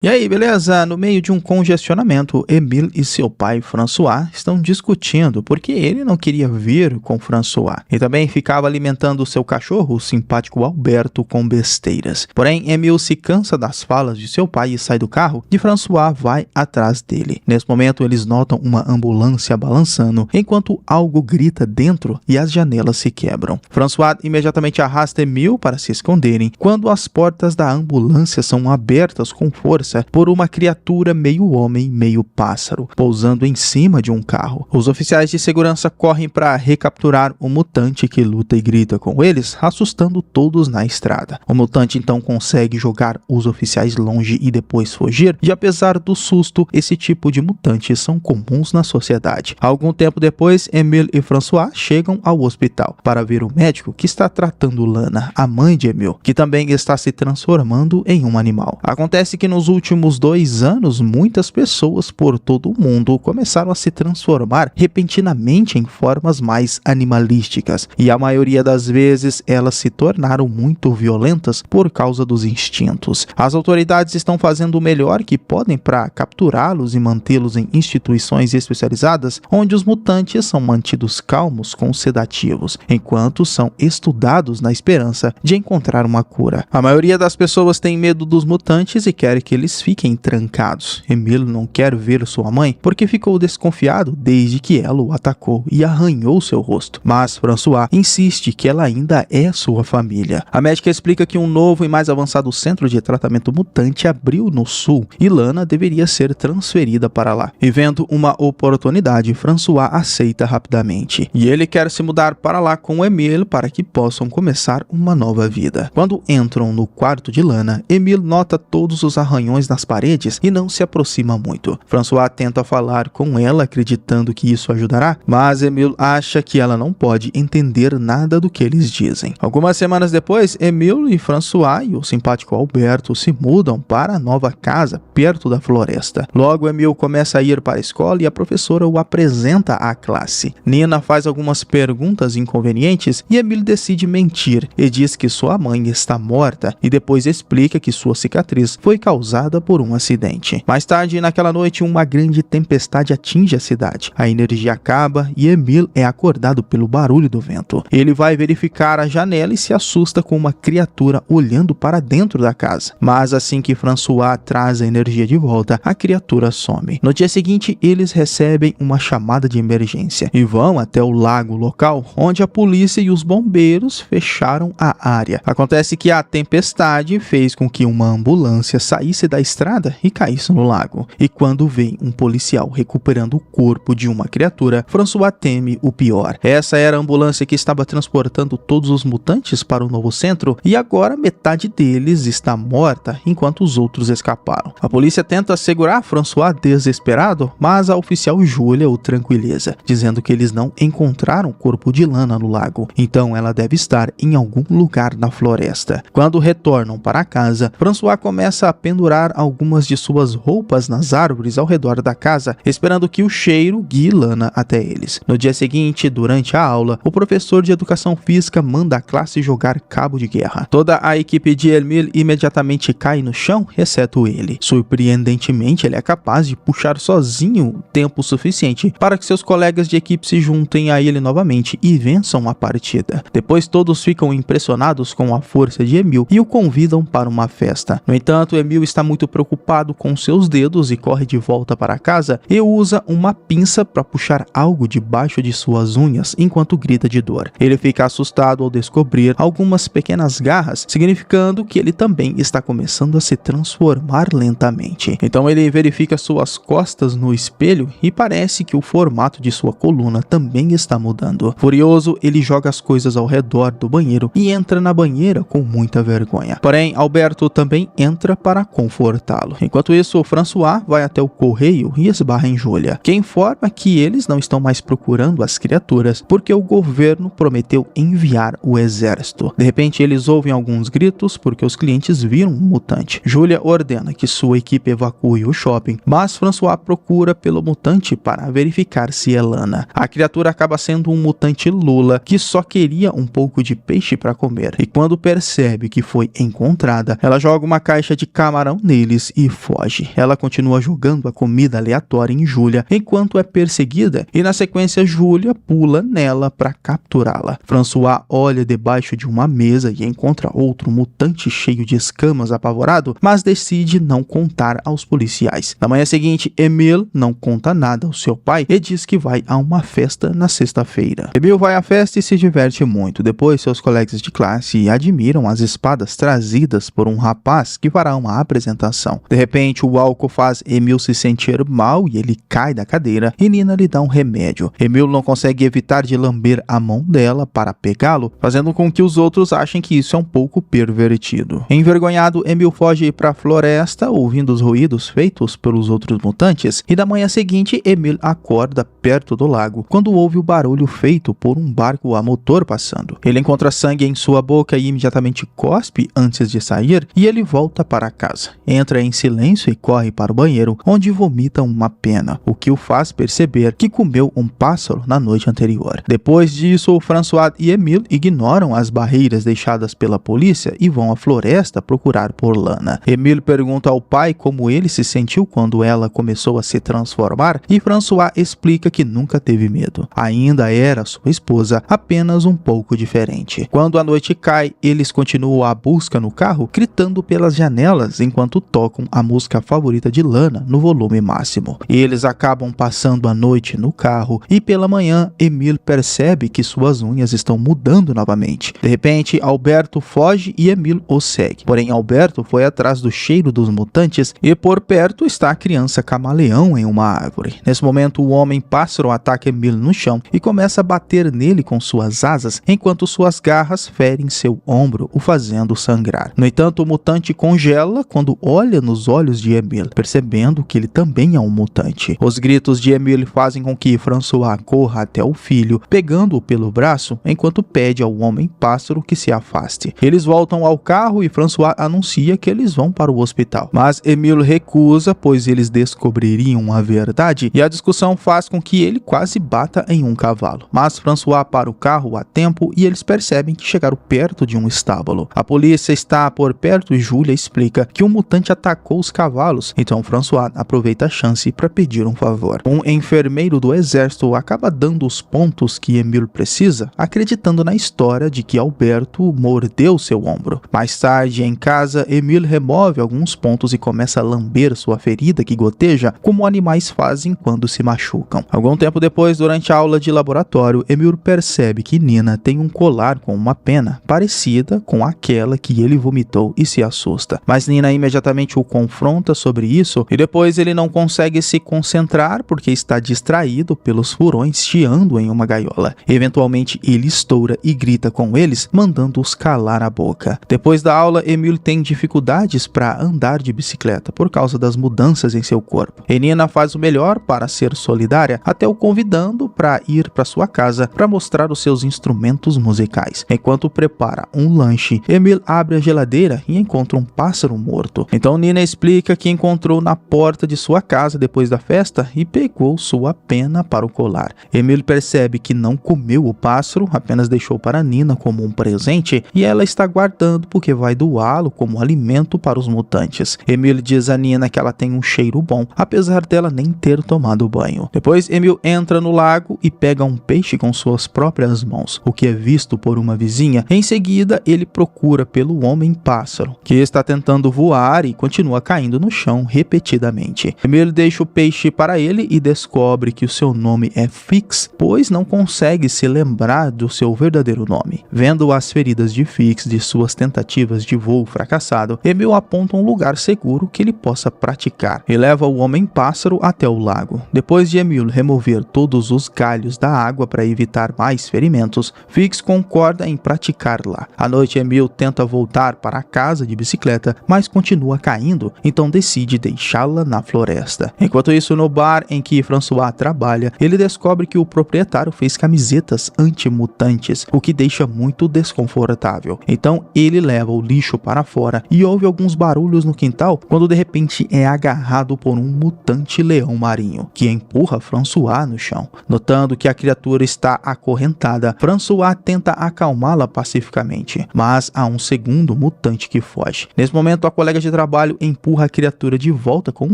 E aí, beleza? No meio de um congestionamento, Emile e seu pai François estão discutindo porque ele não queria vir com François e também ficava alimentando seu cachorro, o simpático Alberto, com besteiras. Porém, Emile se cansa das falas de seu pai e sai do carro e François vai atrás dele. Nesse momento, eles notam uma ambulância balançando enquanto algo grita dentro e as janelas se quebram. François imediatamente arrasta Emile para se esconderem quando as portas da ambulância são abertas com força por uma criatura meio homem, meio pássaro, pousando em cima de um carro. Os oficiais de segurança correm para recapturar o mutante que luta e grita com eles, assustando todos na estrada. O mutante então consegue jogar os oficiais longe e depois fugir, e apesar do susto, esse tipo de mutantes são comuns na sociedade. Algum tempo depois, Emile e François chegam ao hospital para ver o médico que está tratando Lana, a mãe de Emile, que também está se transformando em um animal. Acontece que nos últimos 2 anos, muitas pessoas por todo o mundo começaram a se transformar repentinamente em formas mais animalísticas, e a maioria das vezes elas se tornaram muito violentas por causa dos instintos. As autoridades estão fazendo o melhor que podem para capturá-los e mantê-los em instituições especializadas, onde os mutantes são mantidos calmos com sedativos, enquanto são estudados na esperança de encontrar uma cura. A maioria das pessoas tem medo dos mutantes e quer que eles fiquem trancados. Emile não quer ver sua mãe porque ficou desconfiado desde que ela o atacou e arranhou seu rosto. Mas François insiste que ela ainda é sua família. A médica explica que um novo e mais avançado centro de tratamento mutante abriu no sul e Lana deveria ser transferida para lá. E vendo uma oportunidade, François aceita rapidamente. E ele quer se mudar para lá com Emile para que possam começar uma nova vida. Quando entram no quarto de Lana, Emile nota todos os arranhões nas paredes e não se aproxima muito. François tenta falar com ela acreditando que isso ajudará, mas Emile acha que ela não pode entender nada do que eles dizem. Algumas semanas depois, Emile e François e o simpático Alberto se mudam para a nova casa perto da floresta. Logo, Emile começa a ir para a escola e a professora o apresenta à classe. Nina faz algumas perguntas inconvenientes e Emile decide mentir e diz que sua mãe está morta e depois explica que sua cicatriz foi causada por um acidente. Mais tarde, naquela noite, uma grande tempestade atinge a cidade. A energia acaba e Emile é acordado pelo barulho do vento. Ele vai verificar a janela e se assusta com uma criatura olhando para dentro da casa. Mas assim que François traz a energia de volta, a criatura some. No dia seguinte, eles recebem uma chamada de emergência e vão até o lago local, onde a polícia e os bombeiros fecharam a área. Acontece que a tempestade fez com que uma ambulância saísse da estrada e caísse no lago. E quando vem um policial recuperando o corpo de uma criatura, François teme o pior. Essa era a ambulância que estava transportando todos os mutantes para o novo centro e agora metade deles está morta enquanto os outros escaparam. A polícia tenta segurar François desesperado, mas a oficial Julia o tranquiliza, dizendo que eles não encontraram o corpo de Lana no lago, então ela deve estar em algum lugar na floresta. Quando retornam para casa, François começa a pendurar algumas de suas roupas nas árvores ao redor da casa, esperando que o cheiro guie Lana até eles. No dia seguinte, durante a aula, o professor de educação física manda a classe jogar cabo de guerra. Toda a equipe de Emile imediatamente cai no chão, exceto ele. Surpreendentemente, ele é capaz de puxar sozinho tempo suficiente para que seus colegas de equipe se juntem a ele novamente e vençam a partida. Depois, todos ficam impressionados com a força de Emile e o convidam para uma festa. No entanto, Emile está muito preocupado com seus dedos e corre de volta para casa e usa uma pinça para puxar algo debaixo de suas unhas enquanto grita de dor. Ele fica assustado ao descobrir algumas pequenas garras, significando que ele também está começando a se transformar lentamente. Então ele verifica suas costas no espelho e parece que o formato de sua coluna também está mudando. Furioso, ele joga as coisas ao redor do banheiro e entra na banheira com muita vergonha. Porém, Alberto também entra para confortá-lo. Enquanto isso, François vai até o correio e esbarra em Julia, que informa que eles não estão mais procurando as criaturas porque o governo prometeu enviar o exército. De repente, eles ouvem alguns gritos porque os clientes viram um mutante. Julia ordena que sua equipe evacue o shopping, mas François procura pelo mutante para verificar se é Lana. A criatura acaba sendo um mutante lula que só queria um pouco de peixe para comer, e quando percebe que foi encontrada, ela joga uma caixa de camarão neles e foge. Ela continua jogando a comida aleatória em Julia enquanto é perseguida e na sequência Julia pula nela para capturá-la. François olha debaixo de uma mesa e encontra outro mutante cheio de escamas apavorado, mas decide não contar aos policiais. Na manhã seguinte, Emile não conta nada ao seu pai e diz que vai a uma festa na sexta-feira. Emile vai à festa e se diverte muito. Depois, seus colegas de classe admiram as espadas trazidas por um rapaz que fará uma apresentação. De repente, o álcool faz Emile se sentir mal e ele cai da cadeira e Nina lhe dá um remédio. Emile não consegue evitar de lamber a mão dela para pegá-lo, fazendo com que os outros achem que isso é um pouco pervertido. Envergonhado, Emile foge para a floresta, ouvindo os ruídos feitos pelos outros mutantes, e na manhã seguinte, Emile acorda perto do lago, quando ouve o barulho feito por um barco a motor passando. Ele encontra sangue em sua boca e imediatamente cospe antes de sair, e ele volta para casa. Entra em silêncio e corre para o banheiro, onde vomita uma pena, o que o faz perceber que comeu um pássaro na noite anterior. Depois disso, François e Emile ignoram as barreiras deixadas pela polícia e vão à floresta procurar por Lana. Emile pergunta ao pai como ele se sentiu quando ela começou a se transformar e François explica que nunca teve medo. Ainda era sua esposa, apenas um pouco diferente. Quando a noite cai, eles continuam a busca no carro, gritando pelas janelas enquanto tocam a música favorita de Lana no volume máximo. Eles acabam passando a noite no carro e pela manhã, Emile percebe que suas unhas estão mudando novamente. De repente, Alberto foge e Emile o segue. Porém, Alberto foi atrás do cheiro dos mutantes e por perto está a criança camaleão em uma árvore. Nesse momento, o homem-pássaro ataca Emile no chão e começa a bater nele com suas asas, enquanto suas garras ferem seu ombro, o fazendo sangrar. No entanto, o mutante congela quando olha nos olhos de Emile, percebendo que ele também é um mutante. Os gritos de Emile fazem com que François corra até o filho, pegando-o pelo braço, enquanto pede ao homem-pássaro que se afaste. Eles voltam ao carro e François anuncia que eles vão para o hospital. Mas Emile recusa, pois eles descobririam a verdade, e a discussão faz com que ele quase bata em um cavalo. Mas François para o carro a tempo e eles percebem que chegaram perto de um estábulo. A polícia está por perto e Julia explica que um mutante atacou os cavalos, então François aproveita a chance para pedir um favor. Um enfermeiro do exército acaba dando os pontos que Emile precisa, acreditando na história de que Alberto mordeu seu ombro. Mais tarde, em casa, Emile remove alguns pontos e começa a lamber sua ferida que goteja, como animais fazem quando se machucam. Algum tempo depois, durante a aula de laboratório, Emile percebe que Nina tem um colar com uma pena, parecida com aquela que ele vomitou e se assusta. Mas Nina imediatamente o confronta sobre isso e depois ele não consegue se concentrar porque está distraído pelos furões chiando em uma gaiola. Eventualmente, ele estoura e grita com eles, mandando-os calar a boca. Depois da aula, Emile tem dificuldades para andar de bicicleta por causa das mudanças em seu corpo. E Nina faz o melhor para ser solidária, até o convidando para ir para sua casa para mostrar os seus instrumentos musicais. Enquanto prepara um lanche, Emile abre a geladeira e encontra um pássaro morto. Então Nina explica que encontrou na porta de sua casa depois da festa e pegou sua pena para o colar. Emile percebe que não comeu o pássaro, apenas deixou para Nina como um presente e ela está guardando porque vai doá-lo como alimento para os mutantes. Emile diz a Nina que ela tem um cheiro bom, apesar dela nem ter tomado banho. Depois, Emile entra no lago e pega um peixe com suas próprias mãos, o que é visto por uma vizinha. Em seguida, ele procura pelo homem-pássaro, que está tentando voar e continua caindo no chão repetidamente. Emile deixa o peixe para ele e descobre que o seu nome é Fix, pois não consegue se lembrar do seu verdadeiro nome. Vendo as feridas de Fix de suas tentativas de voo fracassado, Emile aponta um lugar seguro que ele possa praticar e leva o homem-pássaro até o lago. Depois de Emile remover todos os galhos da água para evitar mais ferimentos, Fix concorda em praticar lá. À noite, Emile tenta voltar para a casa de bicicleta, mas continua caindo, então decide deixá-la na floresta. Enquanto isso, no bar em que François trabalha, ele descobre que o proprietário fez camisetas anti-mutantes, o que deixa muito desconfortável. Então ele leva o lixo para fora e ouve alguns barulhos no quintal quando de repente é agarrado por um mutante leão marinho, que empurra François no chão. Notando que a criatura está acorrentada, François tenta acalmá-la pacificamente, mas há um segundo mutante que foge. Nesse momento, a colega de trabalho trabalho empurra a criatura de volta com um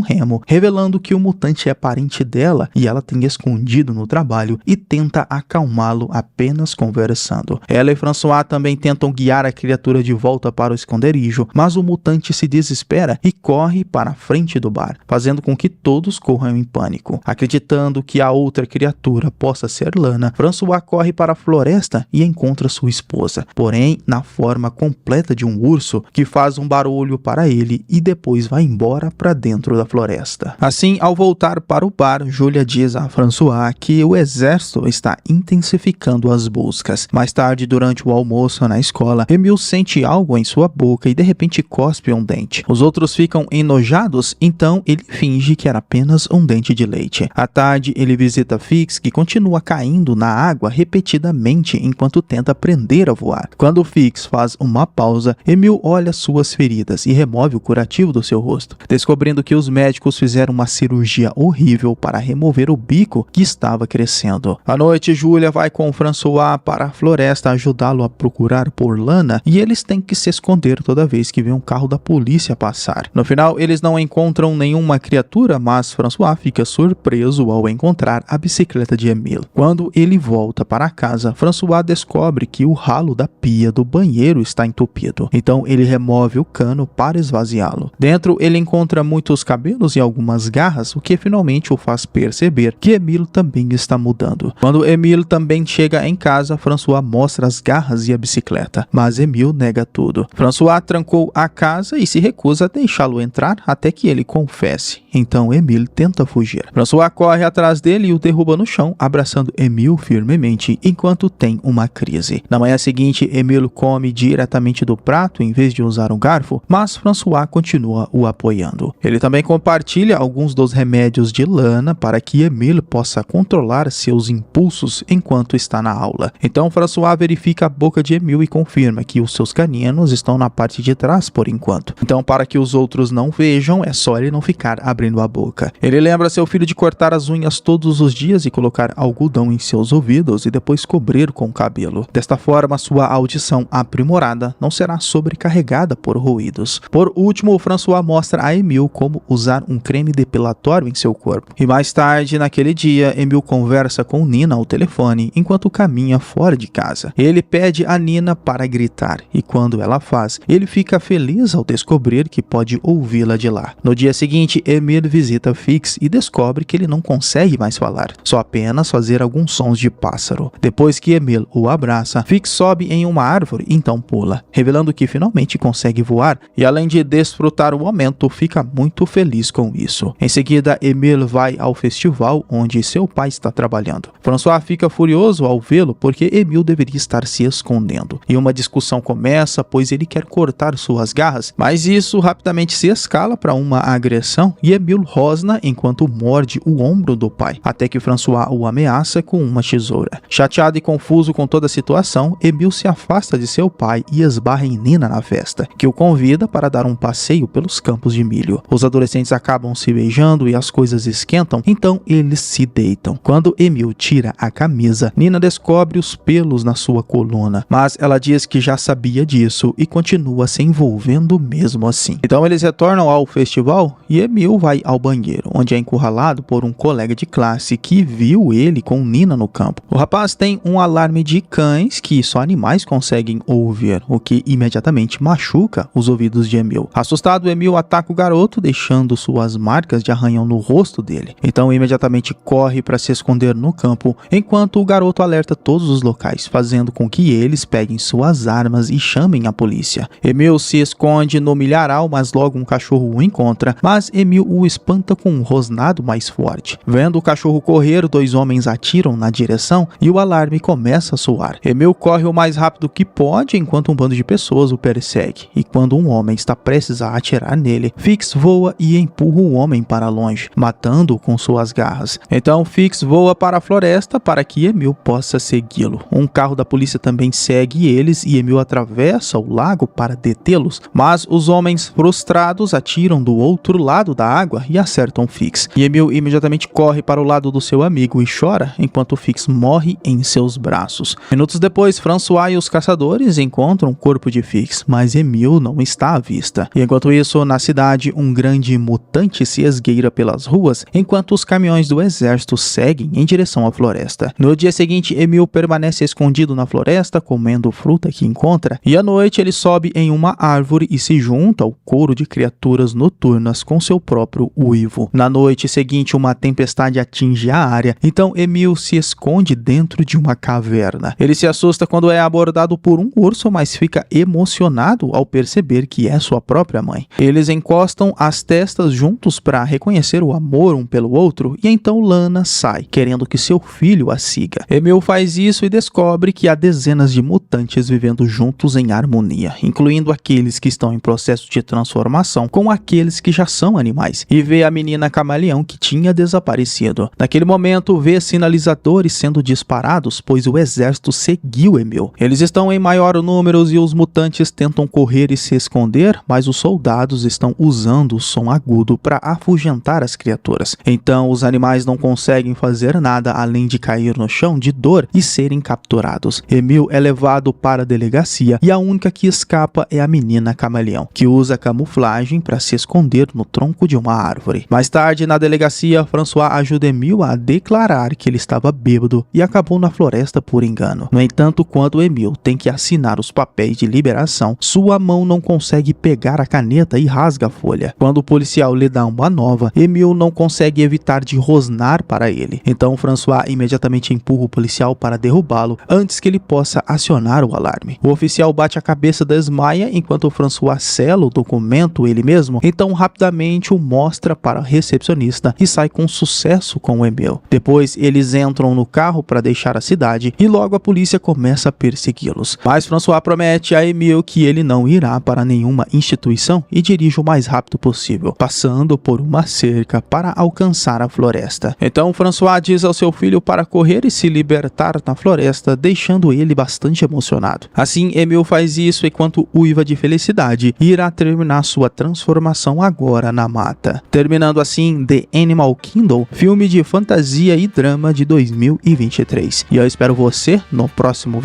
remo, revelando que o mutante é parente dela e ela tem escondido no trabalho e tenta acalmá-lo apenas conversando. Ela e François também tentam guiar a criatura de volta para o esconderijo, mas o mutante se desespera e corre para a frente do bar, fazendo com que todos corram em pânico. Acreditando que a outra criatura possa ser Lana, François corre para a floresta e encontra sua esposa, porém na forma completa de um urso que faz um barulho para ele e depois vai embora para dentro da floresta. Assim, ao voltar para o bar, Julia diz a François que o exército está intensificando as buscas. Mais tarde, durante o almoço na escola, Emil sente algo em sua boca e de repente cospe um dente. Os outros ficam enojados, então ele finge que era apenas um dente de leite. À tarde, ele visita Fix, que continua caindo na água repetidamente enquanto tenta aprender a voar. Quando Fix faz uma pausa, Emil olha suas feridas e remove o curativo do seu rosto, descobrindo que os médicos fizeram uma cirurgia horrível para remover o bico que estava crescendo. À noite, Julia vai com François para a floresta ajudá-lo a procurar por Lana e eles têm que se esconder toda vez que vê um carro da polícia passar. No final, eles não encontram nenhuma criatura, mas François fica surpreso ao encontrar a bicicleta de Emil. Quando ele volta para casa, François descobre que o ralo da pia do banheiro está entupido. Então ele remove o cano para esvaziá-lo. Dentro, ele encontra muitos cabelos e algumas garras, o que finalmente o faz perceber que Emil também está mudando. Quando Emil também chega em casa, François mostra as garras e a bicicleta, mas Emil nega tudo. François trancou a casa e se recusa a deixá-lo entrar até que ele confesse. Então Emil tenta fugir. François corre atrás dele e o derruba no chão, abraçando Emil firmemente enquanto tem uma crise. Na manhã seguinte, Emil come diretamente do prato em vez de usar um garfo, mas François continua o apoiando. Ele também compartilha alguns dos remédios de Lana para que Emil possa controlar seus impulsos enquanto está na aula. Então François verifica a boca de Emil e confirma que os seus caninos estão na parte de trás por enquanto. Então, para que os outros não vejam, é só ele não ficar abrindo a boca. Ele lembra seu filho de cortar as unhas todos os dias e colocar algodão em seus ouvidos e depois cobrir com cabelo. Desta forma, sua audição aprimorada não será sobrecarregada por ruídos. Por último, François mostra a Emil como usar um creme depilatório em seu corpo. E mais tarde, naquele dia, Emil conversa com Nina ao telefone enquanto caminha fora de casa. Ele pede a Nina para gritar e quando ela faz, ele fica feliz ao descobrir que pode ouvi-la de lá. No dia seguinte, Emil visita Fix e descobre que ele não consegue mais falar, só apenas fazer alguns sons de pássaro. Depois que Emil o abraça, Fix sobe em uma árvore e então pula, revelando que finalmente consegue voar e além de desfrutar o momento, fica muito feliz com isso. Em seguida, Emil vai ao festival onde seu pai está trabalhando. François fica furioso ao vê-lo porque Emil deveria estar se escondendo. E uma discussão começa, pois ele quer cortar suas garras, mas isso rapidamente se escala para uma agressão e Emil rosna enquanto morde o ombro do pai, até que François o ameaça com uma tesoura. Chateado e confuso com toda a situação, Emil se afasta de seu pai e esbarra em Nina na festa, que o convida para dar um passeio pelos campos de milho. Os adolescentes acabam se beijando e as coisas esquentam, então eles se deitam. Quando Emil tira a camisa, Nina descobre os pelos na sua coluna, mas ela diz que já sabia disso e continua se envolvendo mesmo assim. Então eles retornam ao festival e Emil vai ao banheiro, onde é encurralado por um colega de classe que viu ele com Nina no campo. O rapaz tem um alarme de cães que só animais conseguem ouvir, o que imediatamente machuca os ouvidos de Emil. Assustado, Emil ataca o garoto, deixando suas marcas de arranhão no rosto dele. Então imediatamente corre para se esconder no campo, enquanto o garoto alerta todos os locais, fazendo com que eles peguem suas armas e chamem a polícia. Emil se esconde no milharal, mas logo um cachorro o encontra, mas Emil o espanta com um rosnado mais forte. Vendo o cachorro correr, dois homens atiram na direção e o alarme começa a soar. Emil corre o mais rápido que pode enquanto um bando de pessoas o persegue, e quando um homem está prestes a atirar nele, Fix voa e empurra o homem para longe, matando-o com suas garras. Então Fix voa para a floresta para que Emil possa segui-lo. Um carro da polícia também segue eles e Emil atravessa o lago para detê-los, mas os homens frustrados atiram do outro lado da água e acertam Fix. E Emil imediatamente corre para o lado do seu amigo e chora enquanto Fix morre em seus braços. Minutos depois, François e os caçadores encontram o corpo de Fix, mas Emil não está à vista. E enquanto isso, na cidade, um grande mutante se esgueira pelas ruas, enquanto os caminhões do exército seguem em direção à floresta. No dia seguinte, Emil permanece escondido na floresta, comendo fruta que encontra, e à noite ele sobe em uma árvore e se junta ao coro de criaturas noturnas com seu próprio uivo. Na noite seguinte, uma tempestade atinge a área, então Emil se esconde dentro de uma caverna. Ele se assusta quando é abordado por um urso, mas fica emocionado ao perceber que é sua própria mãe. Eles encostam as testas juntos para reconhecer o amor um pelo outro, e então Lana sai, querendo que seu filho a siga. Emil faz isso e descobre que há dezenas de mutantes vivendo juntos em harmonia, incluindo aqueles que estão em processo de transformação com aqueles que já são animais, e vê a menina camaleão que tinha desaparecido. Naquele momento, vê sinalizadores sendo disparados, pois o exército seguiu Emil. Eles estão em maior número e os mutantes tentam correr e se esconder, mas os soldados estão usando o som agudo para afugentar as criaturas. Então, os animais não conseguem fazer nada além de cair no chão de dor e serem capturados. Emil é levado para a delegacia e a única que escapa é a menina camaleão, que usa camuflagem para se esconder no tronco de uma árvore. Mais tarde, na delegacia, François ajuda Emil a declarar que ele estava bêbado e acabou na floresta por engano. No entanto, quando Emil tem que assinar os papéis de liberação, sua mão não consegue pegar a caneta e rasga a folha. Quando o policial lhe dá uma nova, Emil não consegue evitar de rosnar para ele. Então François imediatamente empurra o policial para derrubá-lo antes que ele possa acionar o alarme. O oficial bate a cabeça da Esmaia enquanto François sela o documento ele mesmo, então rapidamente o mostra para a recepcionista e sai com sucesso com o Emil. Depois eles entram no carro para deixar a cidade e logo a polícia começa a persegui-los. Mas François promete a Emil que ele não irá para nenhuma instituição e dirige o mais rápido possível, passando por uma cerca para alcançar a floresta. Então François diz ao seu filho para correr e se libertar na floresta, deixando ele bastante emocionado. Assim, Emil faz isso enquanto uiva de felicidade e irá terminar sua transformação agora na mata. Terminando assim The Animal Kingdom, filme de fantasia e drama de 2023. E eu espero você no próximo vídeo.